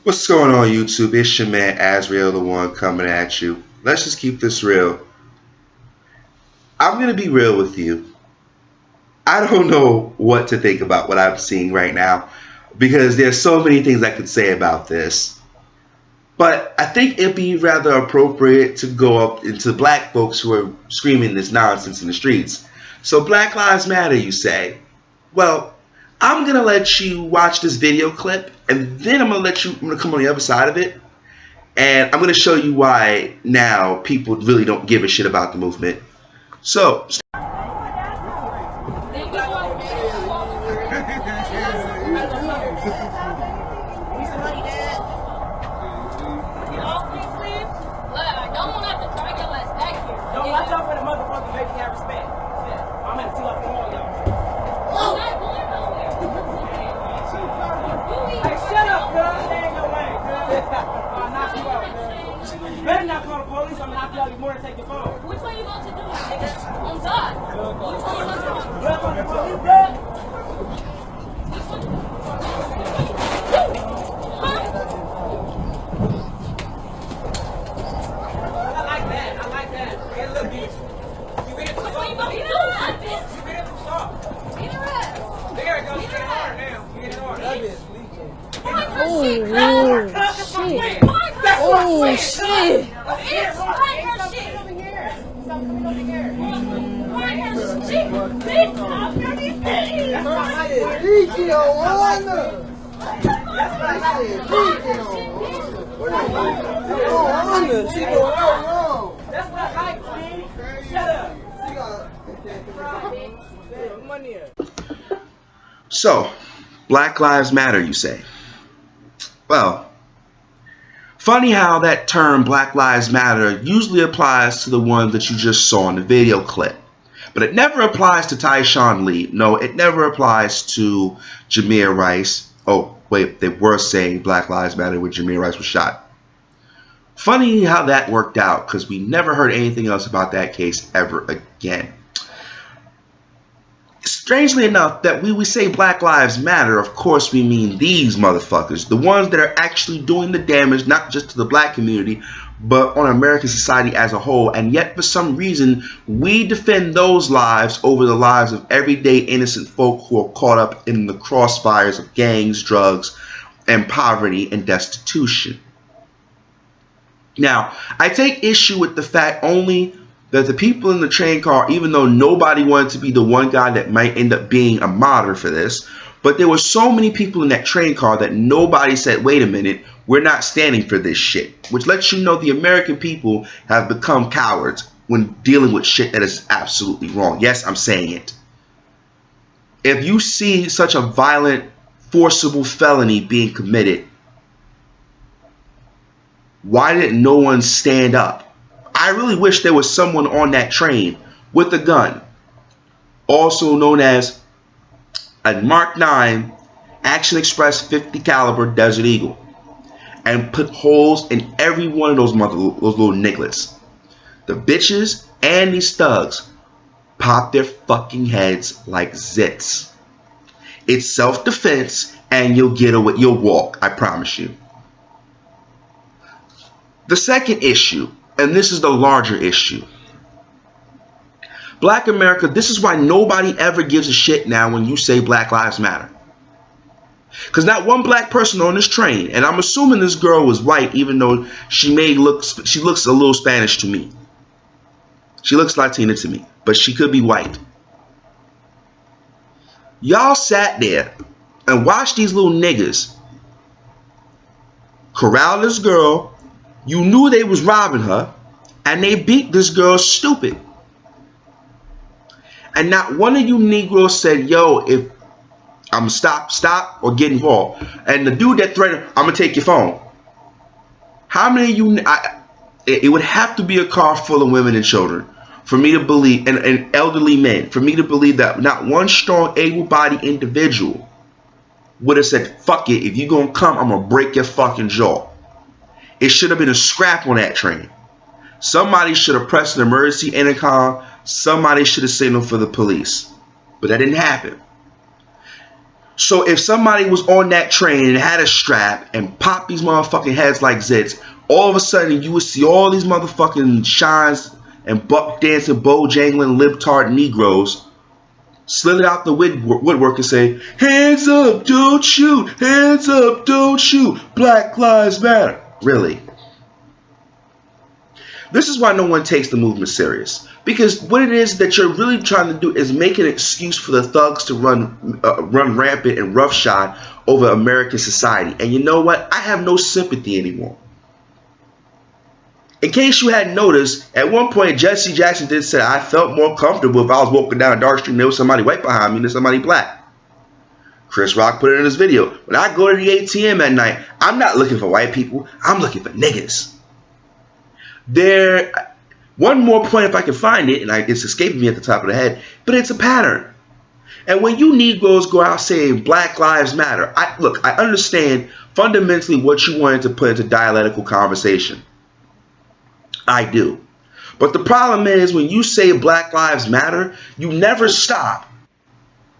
What's going on, YouTube? It's your man Azrael, the one coming at you. Let's just keep this real. I'm gonna be real with you. I don't know what to think about what I'm seeing right now because there's so many things I could say about this. But I think it'd be rather appropriate to go up into black folks who are screaming this nonsense in the streets. So Black Lives Matter, you say? Well, I'm gonna let you watch this video clip, and then I'm gonna come on the other side of it, and I'm going to show you why now people really don't give a shit about the movement. So, better not call the police. I'm gonna knock you out more and take your phone. Which one you about to do, nigga? On God. Which one you about to do? You're on the police, bro. I like that. I like that. Hey, look, bitch. You being too soft. You being too soft. Get her up. There it goes. You getting hard now. You getting hard. That bitch leaking. Oh, shit. Oh, shit. so Black Lives Matter, you say? Well, funny how that term Black Lives Matter usually applies to the ones that you just saw in the video clip. But it never applies to Tyshawn Lee. No, it never applies to Jameer Rice. Oh, wait, they were saying Black Lives Matter when Jameer Rice was shot. Funny how that worked out, because we never heard anything else about that case ever again. Strangely enough, that we say Black Lives Matter, of course we mean these motherfuckers. The ones that are actually doing the damage, not just to the black community, but on American society as a whole. And yet, for some reason, we defend those lives over the lives of everyday innocent folk who are caught up in the crossfires of gangs, drugs, and poverty and destitution. Now, I take issue with the fact only that the people in the train car, even though nobody wanted to be the one guy that might end up being a martyr for this, but there were so many people in that train car that nobody said, wait a minute, we're not standing for this shit. Which lets you know the American people have become cowards when dealing with shit that is absolutely wrong. Yes, I'm saying it. If you see such a violent, forcible felony being committed, why didn't no one stand up? I really wish there was someone on that train with a gun, also known as a Mark 9 Action Express 50 caliber Desert Eagle, and put holes in every one of those little nigglets. The bitches and these thugs pop their fucking heads like zits. It's self-defense, and you'll get away. You'll walk, I promise you. The second issue, and this is the larger issue. Black America, this is why nobody ever gives a shit now when you say Black Lives Matter. Because not one black person on this train, and I'm assuming this girl was white, even though she looks a little Spanish to me. She looks Latina to me, but she could be white. Y'all sat there and watched these little niggas corral this girl. You knew they was robbing her, and they beat this girl stupid. And not one of you Negroes said, yo, if I'm stop, or get involved. And the dude that threatened, I'm gonna take your phone. How many of you, it would have to be a car full of women and children for me to believe, and elderly men, for me to believe that not one strong, able-bodied individual would have said, fuck it, if you gonna come, I'm gonna break your fucking jaw. It should have been a scrap on that train. Somebody should have pressed an emergency intercom. Somebody should have signaled for the police. But that didn't happen. So if somebody was on that train and had a strap and popped these motherfucking heads like zits, all of a sudden you would see all these motherfucking shines and buck dancing, bojangling, libtard Negroes slither out the woodwork and say, "Hands up, don't shoot! Hands up, don't shoot! Black Lives Matter." Really? This is why no one takes the movement serious. Because what it is that you're really trying to do is make an excuse for the thugs to run rampant and roughshod over American society. And you know what? I have no sympathy anymore. In case you hadn't noticed, at one point Jesse Jackson did say, "I felt more comfortable if I was walking down a dark street and there was somebody white behind me than somebody black." Chris Rock put it in his video. When I go to the ATM at night, I'm not looking for white people. I'm looking for niggas. One more point if I can find it, and it's escaping me at the top of the head, but it's a pattern. And when you Negroes go out saying Black Lives Matter, I understand fundamentally what you wanted to put into dialectical conversation. I do. But the problem is when you say Black Lives Matter, you never stop.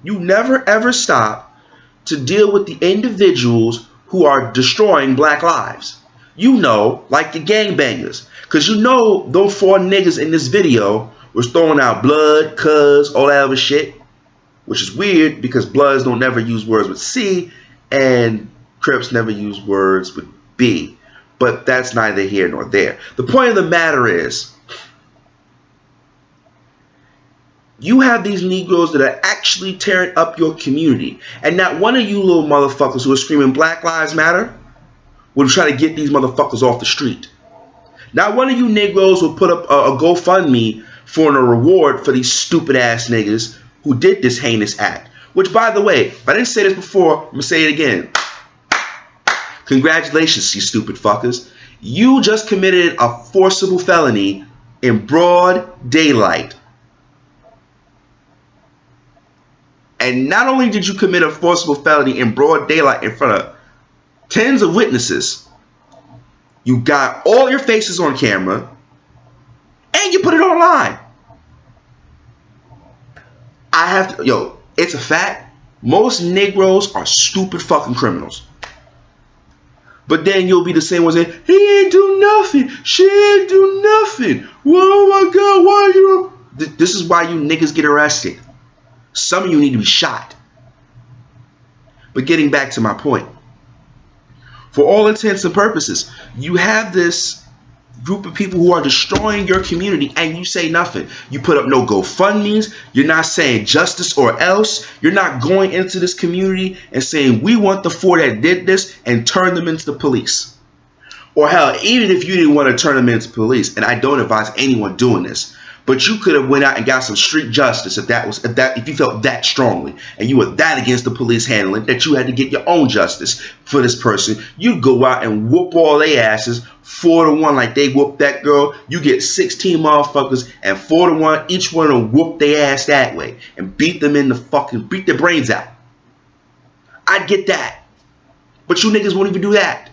You never ever stop to deal with the individuals who are destroying black lives. You know, like the gangbangers. Because you know those 4 niggas in this video was throwing out blood, cuz, all that other shit. Which is weird because Bloods don't never use words with C and Crips never use words with B. But that's neither here nor there. The point of the matter is, you have these Negroes that are actually tearing up your community. And not one of you little motherfuckers who are screaming Black Lives Matter will try to get these motherfuckers off the street. Not one of you Negroes will put up a GoFundMe for a reward for these stupid ass niggas who did this heinous act. Which, by the way, if I didn't say this before, I'm going to say it again. Congratulations, you stupid fuckers. You just committed a forcible felony in broad daylight. And not only did you commit a forcible felony in broad daylight in front of tens of witnesses, you got all your faces on camera, and you put it online. It's a fact. Most Negroes are stupid fucking criminals. But then you'll be the same one saying, "He ain't do nothing. She ain't do nothing. Oh my God, why you?" This is why you niggas get arrested. Some of you need to be shot. But getting back to my point. For all intents and purposes, you have this group of people who are destroying your community and you say nothing. You put up no GoFundMes. You're not saying justice or else. You're not going into this community and saying we want the 4 that did this and turn them into the police. Or hell, even if you didn't want to turn them into police, and I don't advise anyone doing this, but you could have went out and got some street justice if you felt that strongly and you were that against the police handling that you had to get your own justice for this person. You'd go out and whoop all their asses 4-1 like they whooped that girl. You get 16 motherfuckers and 4-1 each one will whoop their ass that way and beat their brains out. I'd get that. But you niggas won't even do that.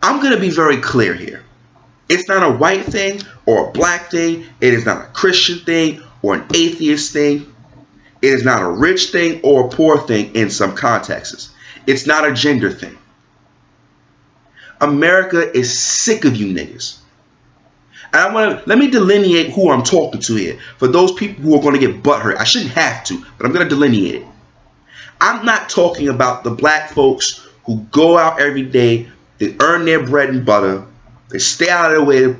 I'm going to be very clear here. It's not a white thing or a black thing. It is not a Christian thing or an atheist thing. It is not a rich thing or a poor thing in some contexts. It's not a gender thing. America is sick of you niggas. And let me delineate who I'm talking to here. For those people who are going to get butthurt. I shouldn't have to, but I'm going to delineate it. I'm not talking about the black folks who go out every day, they earn their bread and butter. They stay out of their way.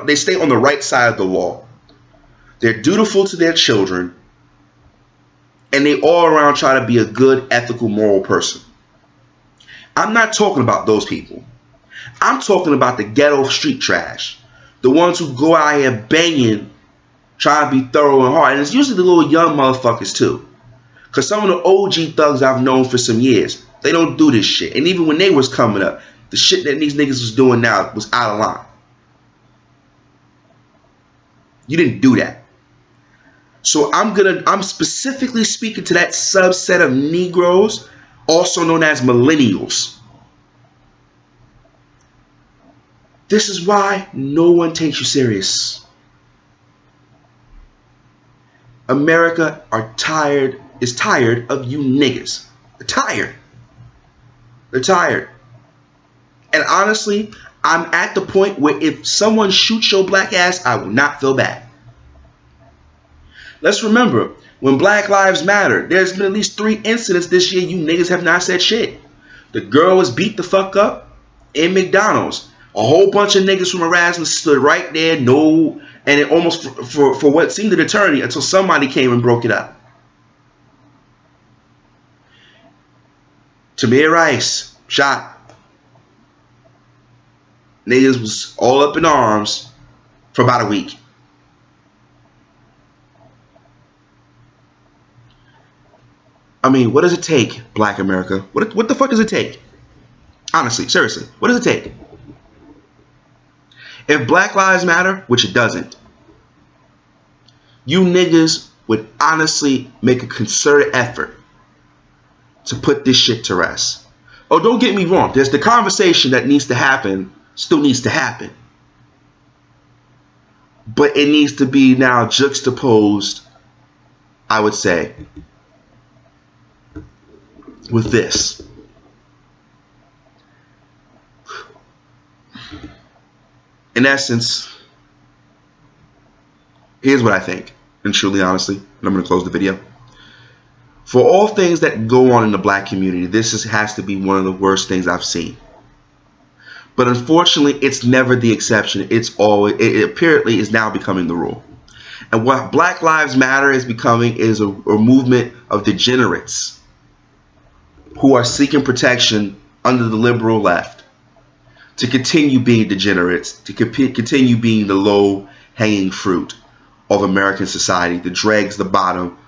They stay on the right side of the law. They're dutiful to their children. And they all around try to be a good, ethical, moral person. I'm not talking about those people. I'm talking about the ghetto street trash. The ones who go out here banging, trying to be thorough and hard. And it's usually the little young motherfuckers too. Because some of the OG thugs I've known for some years, they don't do this shit. And even when they was coming up, the shit that these niggas was doing now was out of line. You didn't do that. So I'm specifically speaking to that subset of Negroes, also known as millennials. This is why no one takes you serious. America are tired is tired of you niggas. They're tired. They're tired. And honestly, I'm at the point where if someone shoots your black ass, I will not feel bad. Let's remember, when Black Lives Matter, there's been at least 3 incidents this year you niggas have not said shit. The girl was beat the fuck up in McDonald's. A whole bunch of niggas from Erasmus stood right there, and it almost for what seemed an eternity until somebody came and broke it up. Tamir Rice, shot. Niggas was all up in arms for about a week. I mean, what does it take, Black America? What the fuck does it take? Honestly, seriously, what does it take? If Black Lives Matter, which it doesn't, you niggas would honestly make a concerted effort to put this shit to rest. Oh, don't get me wrong. There's the conversation that needs to happen, still needs to happen. But it needs to be now juxtaposed, I would say, with this. In essence, here's what I think, and truly, honestly, and I'm going to close the video. For all things that go on in the black community, this has to be one of the worst things I've seen. But unfortunately, it's never the exception. It apparently is now becoming the rule. And what Black Lives Matter is becoming is a movement of degenerates who are seeking protection under the liberal left to continue being degenerates, to continue being the low-hanging fruit of American society, the dregs, the bottom,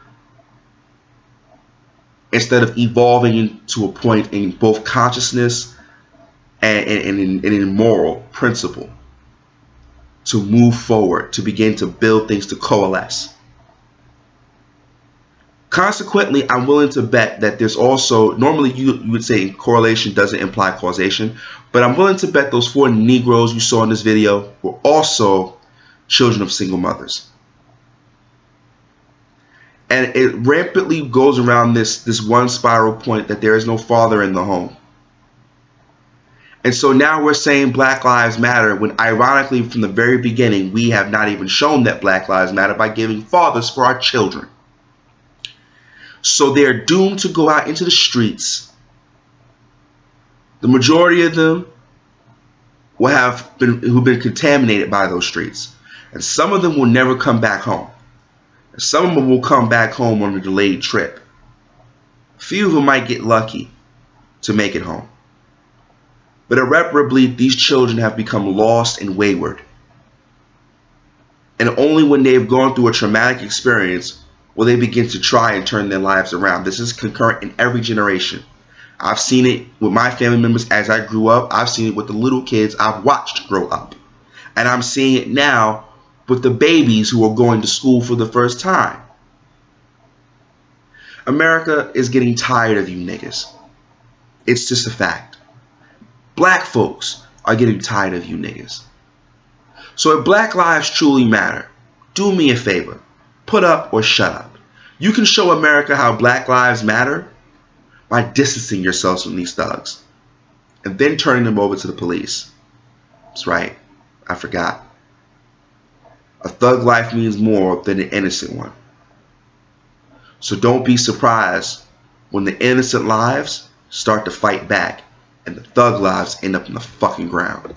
instead of evolving to a point in both consciousness and in moral principle to move forward, to begin to build things, to coalesce. Consequently, I'm willing to bet that there's also, normally you would say correlation doesn't imply causation, but I'm willing to bet those 4 Negroes you saw in this video were also children of single mothers. And it rampantly goes around this one spiral point that there is no father in the home. And so now we're saying Black Lives Matter when ironically from the very beginning we have not even shown that Black Lives Matter by giving fathers for our children. So they're doomed to go out into the streets. The majority of them who've been contaminated by those streets. And some of them will never come back home. And some of them will come back home on a delayed trip. A few of them might get lucky to make it home. But irreparably, these children have become lost and wayward. And only when they've gone through a traumatic experience will they begin to try and turn their lives around. This is concurrent in every generation. I've seen it with my family members as I grew up. I've seen it with the little kids I've watched grow up. And I'm seeing it now with the babies who are going to school for the first time. America is getting tired of you niggas. It's just a fact. Black folks are getting tired of you niggas. So if Black lives truly matter, do me a favor. Put up or shut up. You can show America how Black lives matter by distancing yourselves from these thugs and then turning them over to the police. That's right. I forgot. A thug life means more than an innocent one. So don't be surprised when the innocent lives start to fight back and the thug lives end up in the fucking ground.